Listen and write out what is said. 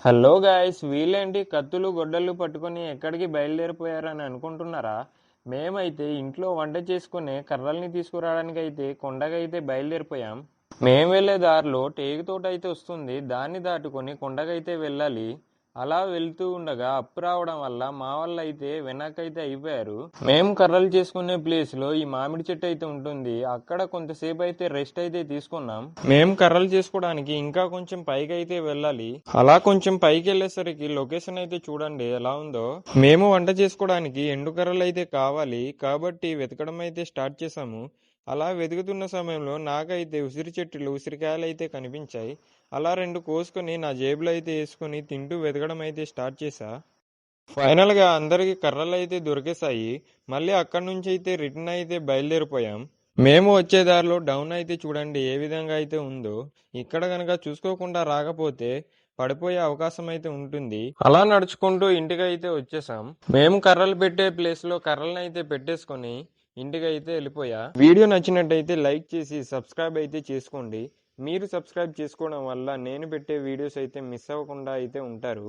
Hello guys, వీళ్ళేంటి కత్తులు గొడ్డళ్ళు పట్టుకొని ఎక్కడికి బయలుదేరిపోయారని అనుకుంటున్నారా? మేమైతే ఇంట్లో వంట చేసుకునే కర్రల్ని తీసుకురావడానికి అయితే కొండకైతే బయలుదేరిపోయాం. మేము వెళ్ళే దారిలో టేకు తోట అయితే వస్తుంది, దాన్ని దాటుకొని కొండకైతే వెళ్ళాలి. అలా వెళ్తూ ఉండగా అప్పు రావడం వల్ల మా వాళ్ళు అయితే వెనకైతే అయిపోయారు. మేము కర్రలు చేసుకునే ప్లేస్ లో ఈ మామిడి చెట్టు అయితే ఉంటుంది, అక్కడ కొంతసేపు అయితే రెస్ట్ అయితే తీసుకున్నాం. మేము కర్రలు చేసుకోవడానికి ఇంకా కొంచెం పైకి అయితే వెళ్ళాలి. అలా కొంచెం పైకి వెళ్ళేసరికి లొకేషన్ అయితే చూడండి ఎలా ఉందో. మేము వంట చేసుకోవడానికి ఎండు కర్రలు అయితే కావాలి కాబట్టి వెతకడం అయితే స్టార్ట్ చేసాము. అలా వెతుకుతున్న సమయంలో నాకైతే ఉసిరి చెట్టులు ఉసిరికాయలు అయితే కనిపించాయి. అలా రెండు కోసుకొని నా జేబులో అయితే వేసుకొని తింటూ వెతకడం అయితే స్టార్ట్ చేశా. ఫైనల్ గా అందరికి కర్రలు అయితే దొరికేశాయి. మళ్ళీ అక్కడి నుంచి అయితే రిటర్న్ అయితే బయలుదేరిపోయాం. మేము వచ్చే దారిలో డౌన్ అయితే చూడండి ఏ విధంగా అయితే ఉందో. ఇక్కడ గనక చూసుకోకుండా రాకపోతే పడిపోయే అవకాశం అయితే ఉంటుంది. అలా నడుచుకుంటూ ఇంటికి అయితే వచ్చేసాం. మేము కర్రలు పెట్టే ప్లేస్ లో కర్రలను అయితే పెట్టేసుకొని ఇంటికి అయితే వెళ్ళిపోయా. వీడియో నచ్చినట్టయితే లైక్ చేసి సబ్స్క్రైబ్ అయితే చేసుకోండి. మీరు సబ్స్క్రైబ్ చేసుకోవడం వల్ల నేను పెట్టే వీడియోస్ అయితే మిస్ అవ్వకుండా అయితే ఉంటారు.